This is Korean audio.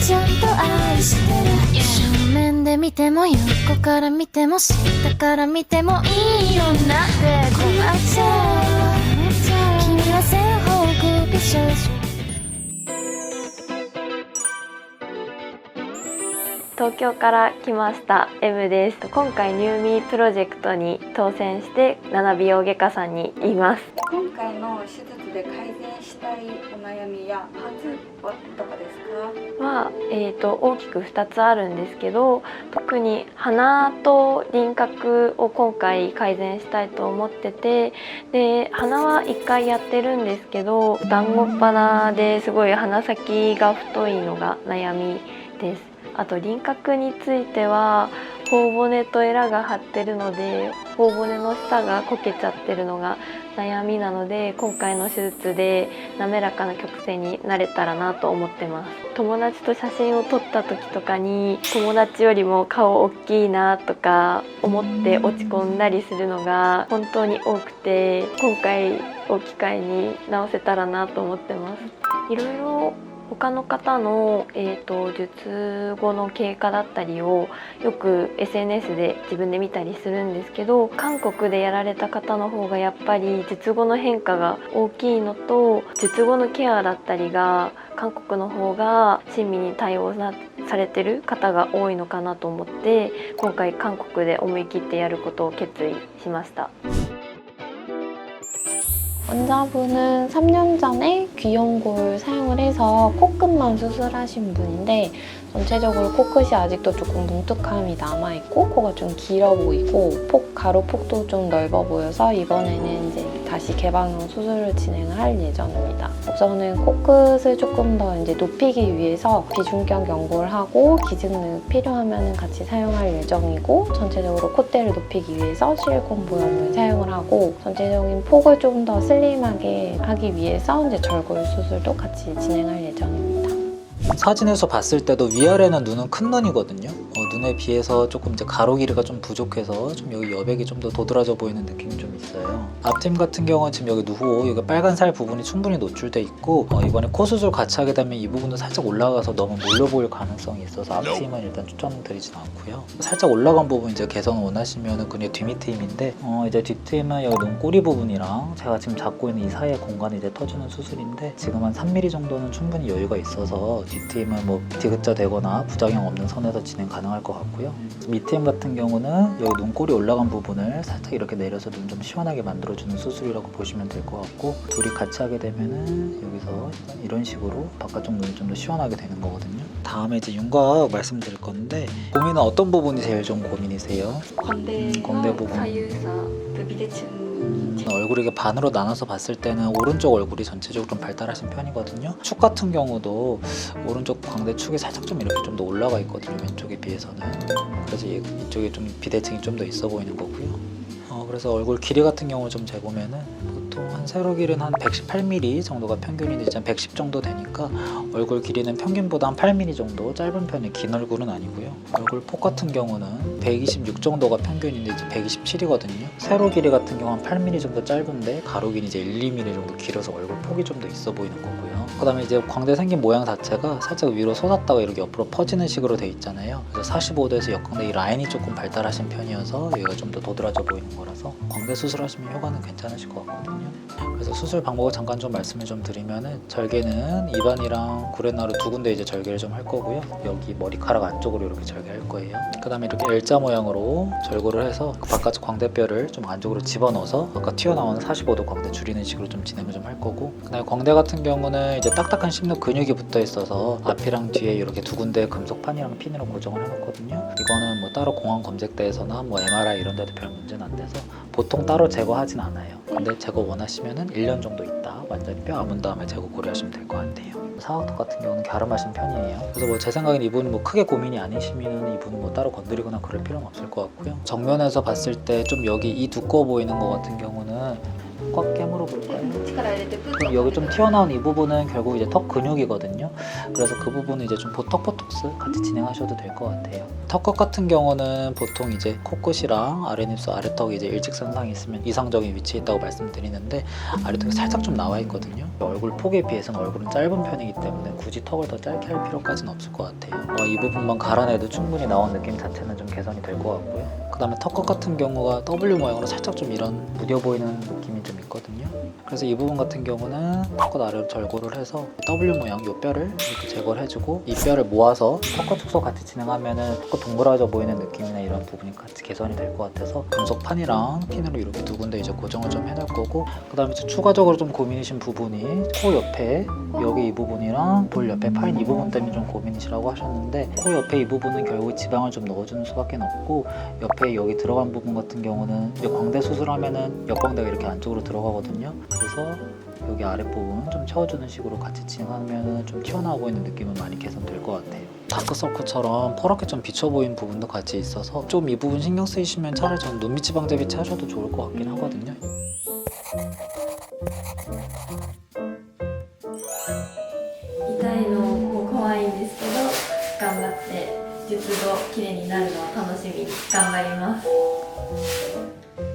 ちゃんと愛してる正面で見ても横から見ても下から見てもいいよなってこの朝君は正方向美少女東京から来ましたMです。今回ニューミープロジェクトに当選して7美容外科さんにいます。今回の手術で改善したいお悩みやパーツはどこですか？は、大きく2つあるんですけど、特に鼻と輪郭を今回改善したいと思ってて、で鼻は1回やってるんですけど、団子っ鼻ですごい鼻先が太いのが悩みです。あと輪郭については頬骨とエラが張ってるので、頬骨の下がこけちゃってるのが悩みなので、今回の手術で滑らかな曲線になれたらなと思ってます。友達と写真を撮った時とかに友達よりも顔大きいなとか思って落ち込んだりするのが本当に多くて、今回を機会に直せたらなと思ってます。いろいろ他の方の、術後の経過だったりをよく SNS で自分で見たりするんですけど、韓国でやられた方の方がやっぱり術後の変化が大きいのと、術後のケアだったりが韓国の方が親身に対応されてる方が多いのかなと思って、今回韓国で思い切ってやることを決意しました。 환자분은 3년 전에 귀연골 사용을 해서 코끝만 수술하신 분인데, 전체적으로 코끝이 아직도 조금 뭉툭함이 남아있고 코가 좀 길어 보이고 가로 폭도 좀 넓어 보여서 이번에는 이제 다시 개방형 수술을 진행을 할 예정입니다. 우선은 코끝을 조금 더 이제 높이기 위해서 비중격 연골 하고 기증능 필요하면 같이 사용할 예정이고, 전체적으로 콧대를 높이기 위해서 실리콘 보형물 사용을 하고, 전체적인 폭을 좀 더 슬림하게 하기 위해서 이제 절골 수술도 같이 진행할 예정입니다. 사진에서 봤을 때도 위아래는 눈은 큰 눈이거든요. 눈에 비해서 조금 이제 가로 길이가 좀 부족해서 좀 여기 여백이 좀 더 도드라져 보이는 느낌이 좀 있어요. 앞팀 같은 경우는 지금 여기 누후, 여기 빨간 살 부분이 충분히 노출돼 있고, 이번에 코 수술 같이 하게 되면 이 부분도 살짝 올라가서 너무 몰려 보일 가능성이 있어서 앞팀은 일단 추천드리진 않고요. 살짝 올라간 부분 이제 개선을 원하시면은 그냥 뒷밑트임인데, 이제 뒷트임은 여기 눈꼬리 부분이랑 제가 지금 잡고 있는 이 사이의 공간이 이제 터주는 수술인데, 지금 한 3mm 정도는 충분히 여유가 있어서 뒷트임은 뭐 디귿자 되거나 부작용 없는 선에서 진행 가능할 것 같고요. 밑트임 같은 경우는 여기 눈꼬리 올라간 부분을 살짝 이렇게 내려서 눈 좀 시원하게 만들어주는 수술이라고 보시면 될 것 같고, 둘이 같이 하게 되면은 여기서 이런 식으로 바깥쪽 눈이 좀 더 시원하게 되는 거거든요. 다음에 이제 윤곽 말씀드릴 건데, 고민은 어떤 부분이 제일 좀 고민이세요? 광대 부분. 사유사 비대칭 얼굴이 이게 반으로 나눠서 봤을 때는 오른쪽 얼굴이 전체적으로 좀 발달하신 편이거든요. 축 같은 경우도 오른쪽 광대 축이 살짝 좀 이렇게 좀 더 올라가 있거든요, 왼쪽에 비해서는. 그래서 이쪽에 좀 비대칭이 좀 더 있어 보이는 거고요. 그래서 얼굴 길이 같은 경우를 좀 재보면은 보통 한 세로 길이는 한 118mm 정도가 평균인데 이제 110 정도 되니까 얼굴 길이는 평균보다 한 8mm 정도 짧은 편이, 긴 얼굴은 아니고요. 얼굴 폭 같은 경우는 126 정도가 평균인데 이제 127이거든요. 세로 길이 같은 경우 한 8mm 정도 짧은데 가로 길이 이제 1, 2mm 정도 길어서 얼굴 폭이 좀 더 있어 보이는 거고요. 그 다음에 이제 광대 생긴 모양 자체가 살짝 위로 솟았다가 이렇게 옆으로 퍼지는 식으로 돼 있잖아요. 그래서 45도에서 역광대 이 라인이 조금 발달하신 편이어서 여기가 좀 더 도드라져 보이는 거라서 광대 수술하시면 효과는 괜찮으실 것 같거든요. 그래서 수술 방법을 잠깐 좀 말씀을 좀 드리면은, 절개는 입안이랑 구레나루 두 군데 이제 절개를 좀 할 거고요. 여기 머리카락 안쪽으로 이렇게 절개할 거예요. 그 다음에 이렇게 L자 모양으로 절골을 해서 그 바깥쪽 광대뼈를 좀 안쪽으로 집어넣어서 아까 튀어나오는 45도 광대 줄이는 식으로 좀 진행을 좀 할 거고, 그 다음에 광대 같은 경우는 이제 딱딱한 씹는 근육이 붙어 있어서 앞이랑 뒤에 이렇게 두 군데 금속판이랑 핀으로 고정을 해놓거든요. 이거는 뭐 따로 공황 검색대에서나 뭐 MRI 이런 데도 별 문제는 안 돼서 보통 따로 제거하진 않아요. 근데 제거 원하시면은 1년 정도 있다 완전히 뼈 아문 다음에 제거 고려하시면 될 것 같아요. 사각턱 같은 경우는 갸름하신 편이에요. 그래서 뭐 제 생각엔 이분은 뭐 크게 고민이 아니시면은 이분은 뭐 따로 건드리거나 그럴 필요는 없을 것 같고요. 정면에서 봤을 때 좀 여기 이 두꺼워 보이는 것 같은 경우는 꽉 깨물어 볼까요? 力入れてプッ 그럼 여기 좀 튀어나온 이 부분은 결국 이제 턱 근육이거든요. 그래서 그 부분은 이제 좀 보톡스 같이 진행하셔도 될 것 같아요. 턱끝 같은 경우는 보통 이제 코끝이랑 아랫입술, 아래턱이 이제 일직선상에 있으면 이상적인 위치에 있다고 말씀드리는데 아래턱이 살짝 좀 나와 있거든요. 얼굴 폭에 비해서는 얼굴은 짧은 편이기 때문에 굳이 턱을 더 짧게 할 필요까지는 없을 것 같아요. 이 부분만 갈아내도 충분히 나온 느낌 자체는 좀 개선이 될 것 같고요. 그 다음에 턱끝 같은 경우가 W 모양으로 살짝 좀 이런 무뎌 보이는 느낌이 좀 있거든요. 그래서 이 부분 같은 경우는 턱끝 아래로 절골을 해서 W 모양 요 뼈를 이렇게 제거를 해주고 이 뼈를 모아서 턱끝 축소 같이 진행하면은 턱끝 동그라져 보이는 느낌이나 이런 부분이 같이 개선이 될 것 같아서 금속판이랑 핀으로 이렇게 두 군데 이제 고정을 좀 해놓을 거고 그 다음에 추가적으로 좀 고민이신 부분이 코 옆에 여기 이 부분이랑 볼 옆에 파인 이 부분 때문에 좀 고민이시라고 하셨는데 코 옆에 이 부분은 결국 지방을 좀 넣어주는 수밖에 없고 옆에 여기 들어간 부분 같은 경우는 이제 광대 수술하면은 역광대가 이렇게 안쪽으로 들어가거든요. 그래서 여기 아랫부분 좀 채워주는 식으로 같이 진행하면 좀 튀어나오고 있는 느낌은 많이 개선될 것 같아요. 다크서클처럼 퍼렇게 좀 비쳐 보이는 부분도 같이 있어서 좀 이 부분 신경 쓰이시면 차라리 전 눈밑 지방 재배치 하셔도 좋을 것 같긴 하거든요. 痛いのも怖いんですけど頑張って術後綺麗になるのを楽しみに頑張ります。